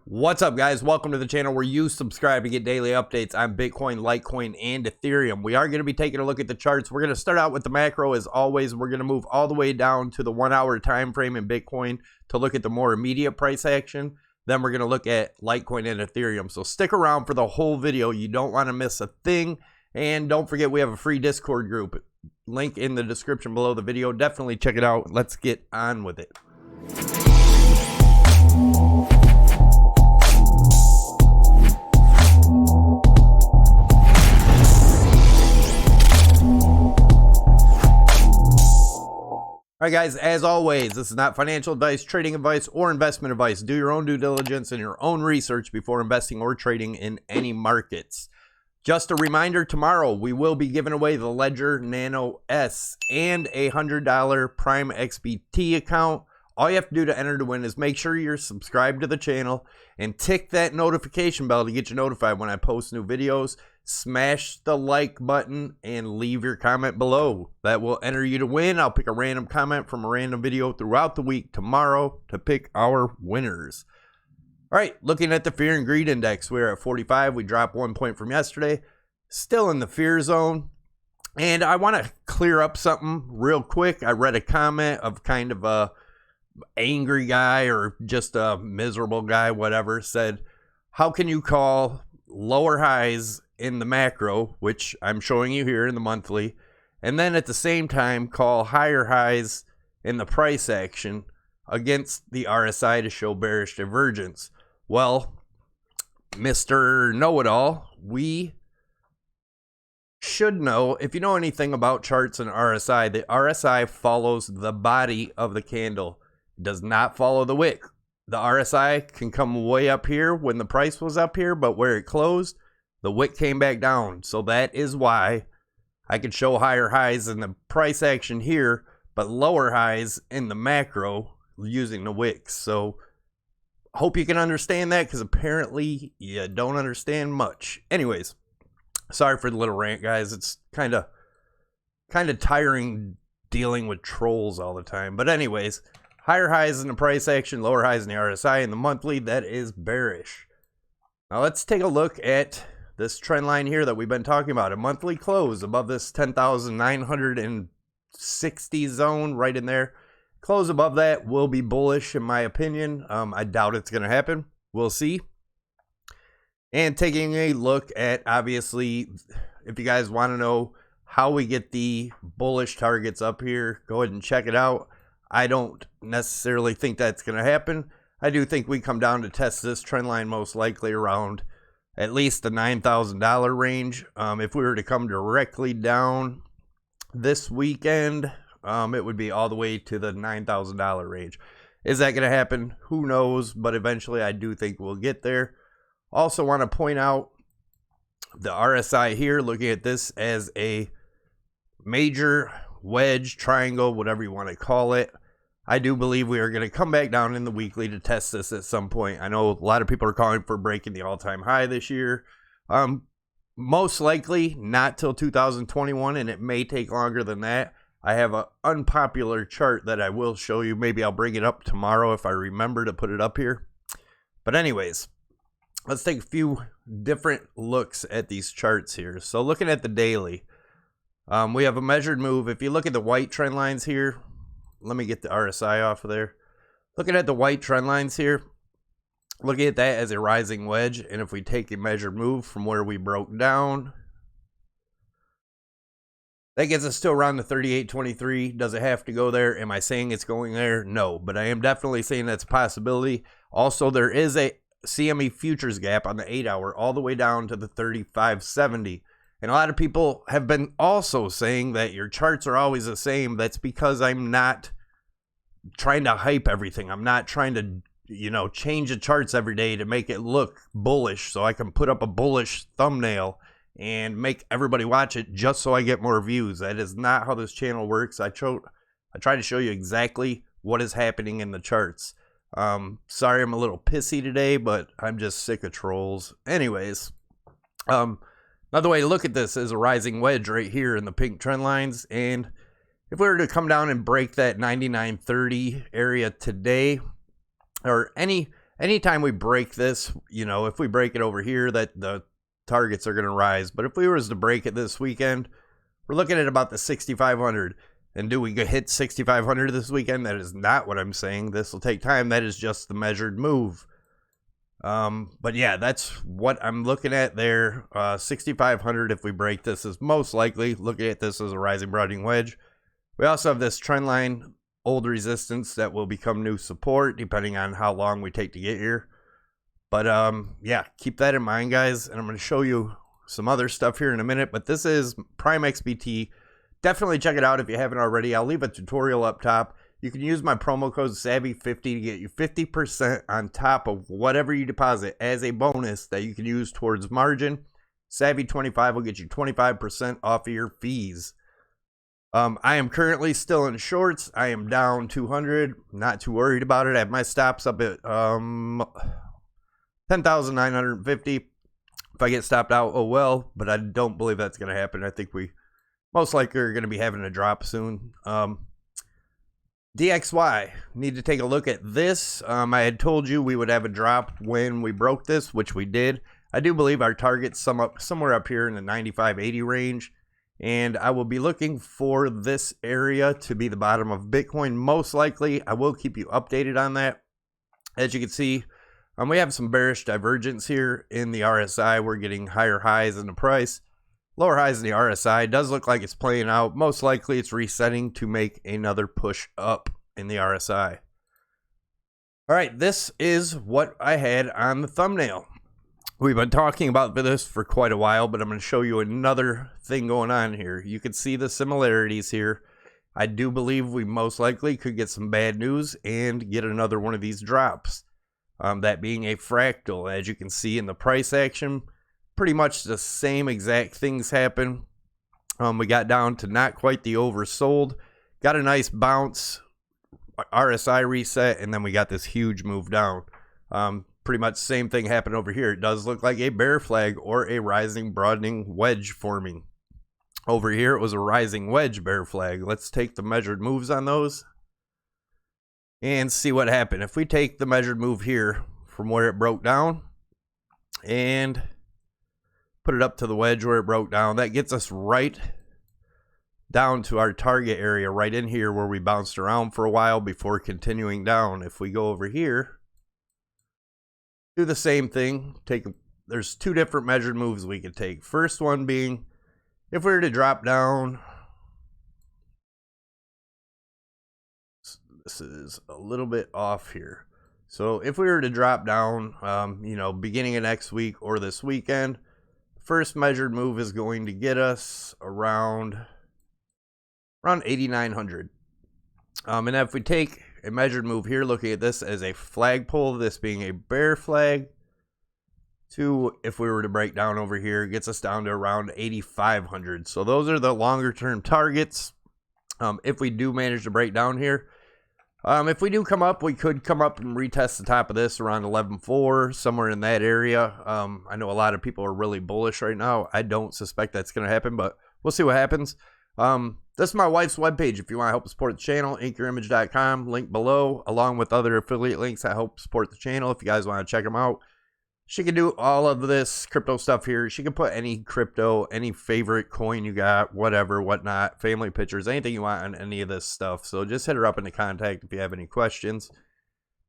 What's up, guys? Welcome to the channel where you subscribe to get daily updates on Bitcoin, Litecoin, and Ethereum. We are going to be taking a look at the charts. We're going to start out with the macro as always. We're going to move all the way down to the 1 hour time frame in Bitcoin to look at the more immediate price action. Then we're going to look at Litecoin and Ethereum. So stick around for the whole video. You don't want to miss a thing. And don't forget, we have a free Discord group. Link in the description below the video. Definitely check it out. Let's get on with it. All right, guys, as always, this is not financial advice, trading advice, or investment advice. Do your own due diligence and your own research before investing or trading in any markets. Just a reminder, tomorrow we will be giving away the Ledger Nano S and a $100 Prime XBT account. All you have to do to enter to win is make sure you're subscribed to the channel and tick that notification bell to get you notified when I post new videos. Smash the like button and leave your comment below. That will enter you to win. I'll pick a random comment from a random video throughout the week tomorrow to pick our winners. All right, looking at the Fear and Greed Index, we're at 45. We dropped 1 point from yesterday. Still in the fear zone. And I want to clear up something real quick. I read a comment of kind of a angry guy or just a miserable guy, whatever, said, how can you call lower highs in the macro, which I'm showing you here in the monthly, and then at the same time call higher highs in the price action against the RSI to show bearish divergence? Well, Mr. Know-It-All, we should know, if you know anything about charts and RSI, the RSI follows the body of the candle. It does not follow the wick. The RSI can come way up here when the price was up here, but where it closed, the wick came back down. So that is why I could show higher highs in the price action here, but lower highs in the macro using the wicks. So hope you can understand that, because apparently you don't understand much. Anyways, sorry for the little rant, guys. It's kind of tiring dealing with trolls all the time. But anyways, higher highs in the price action, lower highs in the RSI in the monthly, that is bearish. Now let's take a look at this trend line here that we've been talking about. A monthly close above this 10,960 zone right in there. Close above that will be bullish in my opinion. I doubt it's going to happen. We'll see. And taking a look at, obviously, if you guys want to know how we get the bullish targets up here, go ahead and check it out. I don't necessarily think that's going to happen. I do think we come down to test this trend line most likely around at least the $9,000 range. If we were to come directly down this weekend, it would be all the way to the $9,000 range. Is that going to happen? Who knows? But eventually I do think we'll get there. Also want to point out the RSI here, looking at this as a major wedge, triangle, whatever you want to call it. I do believe we are going to come back down in the weekly to test this at some point. I know a lot of people are calling for breaking the all-time high this year. Most likely not till 2021, and it may take longer than that. I have an unpopular chart that I will show you. Maybe I'll bring it up tomorrow if I remember to put it up here. But anyways, let's take a few different looks at these charts here. So looking at the daily, we have a measured move. If you look at the white trend lines here, let me get the RSI off of there. Looking at the white trend lines here, looking at that as a rising wedge. And if we take a measured move from where we broke down, that gets us to around the 38.23. Does it have to go there? Am I saying it's going there? No, but I am definitely saying that's a possibility. Also, there is a CME futures gap on the 8 hour all the way down to the 35.70. And a lot of people have been also saying that your charts are always the same. That's because I'm not trying to hype everything. I'm not trying to, change the charts every day to make it look bullish so I can put up a bullish thumbnail and make everybody watch it just so I get more views. That is not how this channel works. I try to show you exactly what is happening in the charts. Sorry I'm a little pissy today, but I'm just sick of trolls. Anyways, another way to look at this is a rising wedge right here in the pink trend lines. And if we were to come down and break that 99.30 area today, or any anytime we break this, you know, if we break it over here, that the targets are going to rise. But if we was to break it this weekend, we're looking at about the 6,500. And do we hit 6,500 this weekend? That is not what I'm saying. This will take time. That is just the measured move. But yeah, that's what I'm looking at there. 6,500 if we break this is most likely. Looking at this as a rising broadening wedge. We also have this trend line, old resistance, that will become new support depending on how long we take to get here. But yeah, keep that in mind, guys. And I'm going to show you some other stuff here in a minute. But this is Prime XBT. Definitely check it out if you haven't already. I'll leave a tutorial up top. You can use my promo code Savy50 to get you 50% on top of whatever you deposit as a bonus that you can use towards margin. Savy25 will get you 25% off of your fees. I am currently still in shorts. I am down 200. Not too worried about it. I have my stops up at 10,950. If I get stopped out, oh well. But I don't believe that's going to happen. I think we most likely are going to be having a drop soon. DXY, need to take a look at this. I had told you we would have a drop when we broke this, which we did. I do believe our target's somewhere up here in the 95.80 range. And I will be looking for this area to be the bottom of Bitcoin. Most likely, I will keep you updated on that. As you can see, we have some bearish divergence here in the RSI. We're getting higher highs in the price. Lower highs in the RSI. It does look like it's playing out. Most likely it's resetting to make another push up in the RSI. All right, this is what I had on the thumbnail. We've been talking about this for quite a while, but I'm going to show you another thing going on here. You can see the similarities here. I do believe we most likely could get some bad news and get another one of these drops. That being a fractal. As you can see in the price action, pretty much the same exact things happen. We got down to not quite the oversold. Got a nice bounce, RSI reset, and then we got this huge move down. Pretty much the same thing happened over here. It does look like a bear flag or a rising broadening wedge forming. Over here, it was a rising wedge bear flag. Let's take the measured moves on those and see what happened. If we take the measured move here from where it broke down and put it up to the wedge where it broke down, that gets us right down to our target area right in here where we bounced around for a while before continuing down. If we go over here, do the same thing. There's two different measured moves we could take. First one being, if we were to drop down, this is a little bit off here. So if we were to drop down, you know, beginning of next week or this weekend, first measured move is going to get us around 8,900. And if we take a measured move here, looking at this as a flagpole, this being a bear flag, to if we were to break down over here, it gets us down to around 8,500. So those are the longer term targets. If we do manage to break down here, if we do come up, we could come up and retest the top of this around 11.4, somewhere in that area. I know a lot of people are really bullish right now. I don't suspect that's going to happen, but we'll see what happens. This is my wife's webpage. If you want to help support the channel, inkyourimage.com, link below, along with other affiliate links that help support the channel. If you guys want to check them out, she can do all of this crypto stuff here. She can put any crypto, any favorite coin you got, whatever, whatnot, family pictures, anything you want on any of this stuff. So just hit her up in the contact if you have any questions.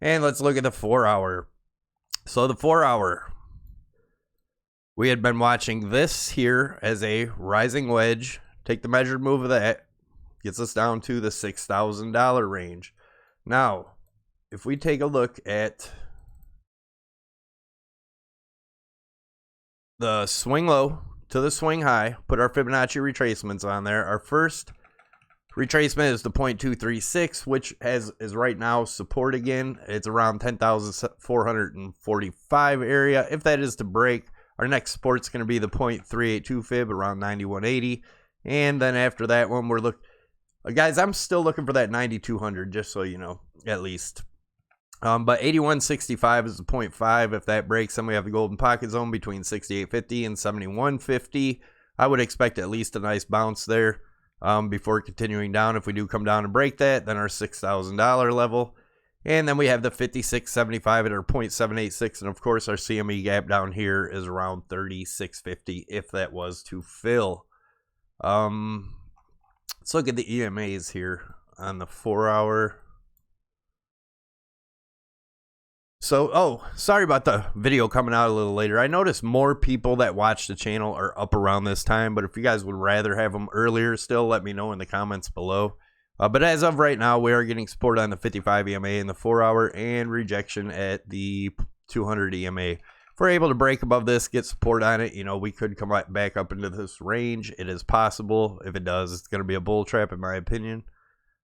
And let's look at the 4 hour. So the 4 hour, we had been watching this here as a rising wedge. Take the measured move of that, gets us down to the $6,000 range. Now, if we take a look at the swing low to the swing high, put our Fibonacci retracements on there. Our first retracement is the 0.236, which is right now support again. It's around 10,445 area. If that is to break, our next support's going to be the 0.382 fib around 9180. And then after that one, we're guys, I'm still looking for that 9,200, just so you know, at least. But 8165 is the 0.5. If that breaks, then we have the golden pocket zone between 6850 and 7150. I would expect at least a nice bounce there before continuing down. If we do come down and break that, then our $6,000 level. And then we have the 56.75 at our 0.786. And of course, our CME gap down here is around 36.50 if that was to fill. Let's look at the EMAs here on the 4-hour. So, oh, sorry about the video coming out a little later. I noticed more people that watch the channel are up around this time, but if you guys would rather have them earlier still, let me know in the comments below. But as of right now, we are getting support on the 55 EMA in the 4-hour and rejection at the 200 EMA. If we're able to break above this, get support on it, you know, we could come back up into this range. It is possible. If it does, it's going to be a bull trap in my opinion.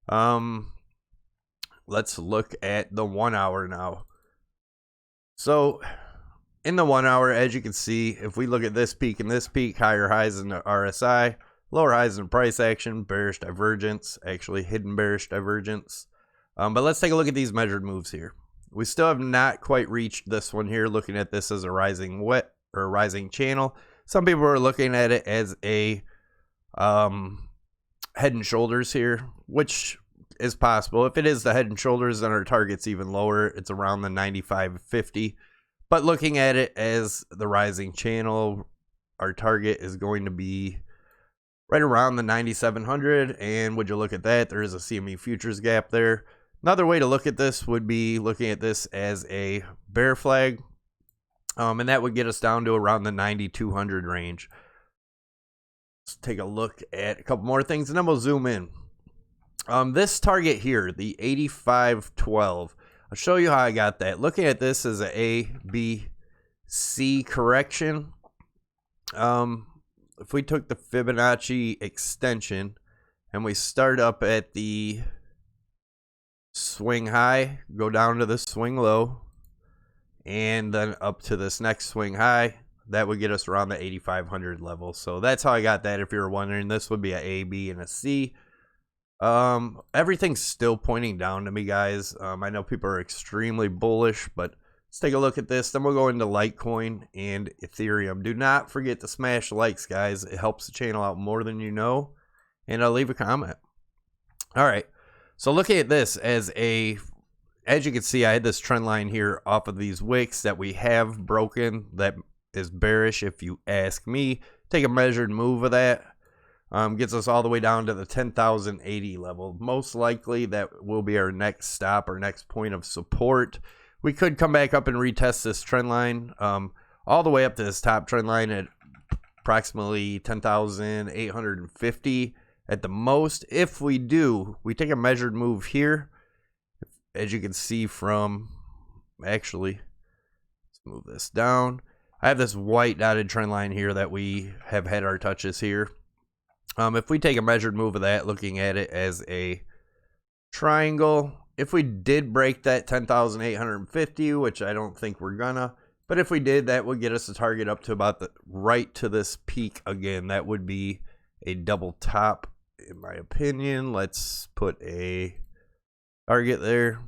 Let's look at the 1-hour now. So in the 1-hour, as you can see, if we look at this peak and this peak, higher highs in the RSI, lower highs in price action, bearish divergence, actually hidden bearish divergence. But let's take a look at these measured moves here. We still have not quite reached this one here, looking at this as a rising rising channel. Some people are looking at it as a head and shoulders here, which is possible. If it is the head and shoulders, then our target's even lower. It's around the 95.50. But looking at it as the rising channel, our target is going to be right around the 9,700. And would you look at that? There is a CME futures gap there. Another way to look at this would be looking at this as a bear flag. And that would get us down to around the 9,200 range. Let's take a look at a couple more things and then we'll zoom in. This target here, the 85.12, I'll show you how I got that. Looking at this as a B, C correction. If we took the Fibonacci extension and we start up at the swing high, go down to the swing low, and then up to this next swing high, that would get us around the 8,500 level. So that's how I got that. If you were wondering, this would be a B, and a C. Everything's still pointing down to me, guys. I know people are extremely bullish, but let's take a look at this. Then we'll go into Litecoin and Ethereum. Do not forget to smash likes, guys. It helps the channel out more than you know. And I'll leave a comment. All right. So looking at this as you can see, I had this trend line here off of these wicks that we have broken. That is bearish if you ask me. Take a measured move of that. Gets us all the way down to the 10,080 level. Most likely that will be our next stop, our next point of support. We could come back up and retest this trend line all the way up to this top trend line at approximately 10,850 at the most. If we do, we take a measured move here. As you can see from, actually, let's move this down. I have this white dotted trend line here that we have had our touches here. If we take a measured move of that, looking at it as a triangle, if we did break that 10,850, which I don't think we're gonna, but if we did, that would get us a target up to about right to this peak again. That would be a double top, in my opinion. Let's put a target there.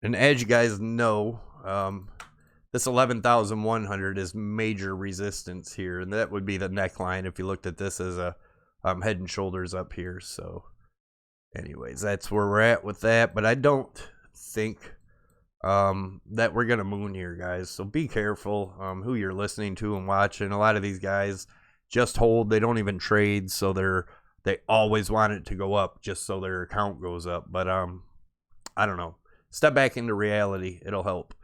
And as you guys know, this 11,100 is major resistance here, and that would be the neckline if you looked at this as a head and shoulders up here. So anyways, that's where we're at with that, but I don't think that we're gonna moon here, guys. So be careful who you're listening to and watching. A lot of these guys just hold. They don't even trade, so they always want it to go up just so their account goes up. But I don't know. Step back into reality. It'll help.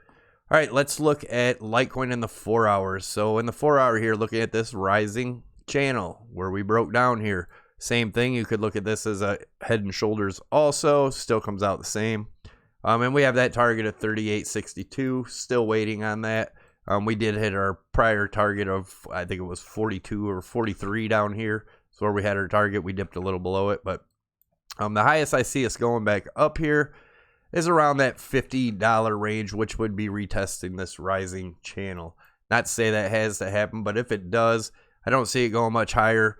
All right, let's look at Litecoin in the 4 hours. So in the 4 hour here, looking at this rising channel where we broke down here. Same thing. You could look at this as a head and shoulders also. Still comes out the same. And we have that target of 38.62. Still waiting on that. We did hit our prior target of, I think it was 42 or 43 down here. So where we had our target, we dipped a little below it. But the highest I see us going back up here is around that $50 range, which would be retesting this rising channel. Not to say that has to happen, but if it does, I don't see it going much higher.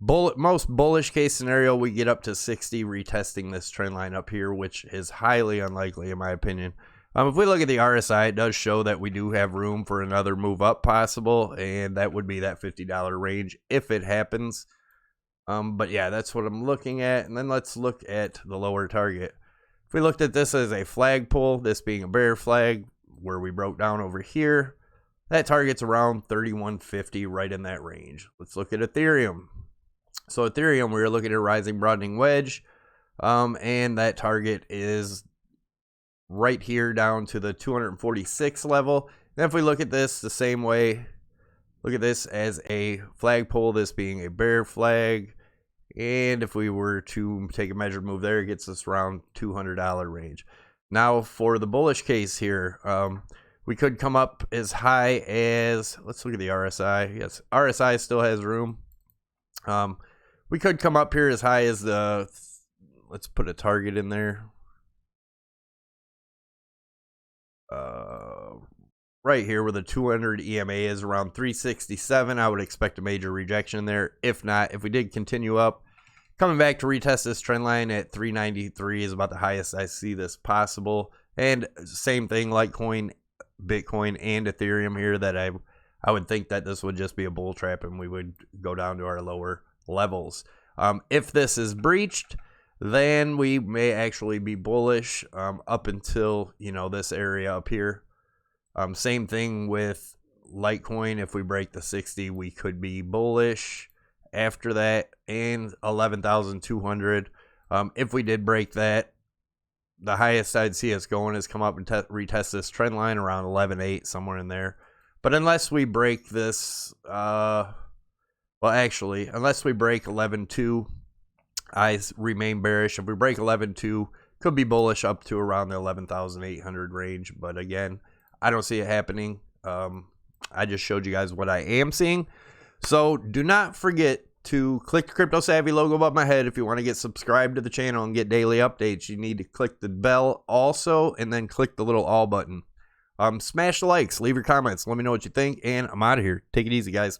Most bullish case scenario, we get up to 60 retesting this trend line up here, which is highly unlikely in my opinion. If we look at the RSI, it does show that we do have room for another move up possible, and that would be that $50 range if it happens. But yeah, that's what I'm looking at. And then let's look at the lower target. If we looked at this as a flag pull, this being a bear flag, where we broke down over here, that target's around 3150, right in that range. Let's look at Ethereum. So Ethereum, we're looking at a rising broadening wedge, and that target is right here down to the 246 level. And if we look at this the same way, look at this as a flag pull, this being a bear flag. And if we were to take a measured move there, it gets us around $200 range. Now for the bullish case here, we could come up as high as, let's look at the RSI. Yes, RSI still has room. We could come up here as high as the, let's put a target in there. Right here where the 200 EMA is around 367. I would expect a major rejection there. If not, if we did continue up, coming back to retest this trend line at 393 is about the highest I see this possible. And same thing, Litecoin, Bitcoin, and Ethereum here, that I would think that this would just be a bull trap and we would go down to our lower levels. If this is breached, then we may actually be bullish up until, you know, this area up here. Same thing with Litecoin. If we break the 60, we could be bullish after that, and 11,200. If we did break that, the highest I'd see us going is come up and retest this trend line around 11.8, somewhere in there. But unless we break this, well, actually, unless we break 11.2, I remain bearish. If we break 11.2, could be bullish up to around the 11,800 range. But again, I don't see it happening. I just showed you guys what I am seeing. So do not forget to click the CryptoSavy logo above my head if you want to get subscribed to the channel and get daily updates. You need to click the bell also, and then click the little all button. Smash the likes, leave your comments, let me know what you think, and I'm out of here. Take it easy, guys.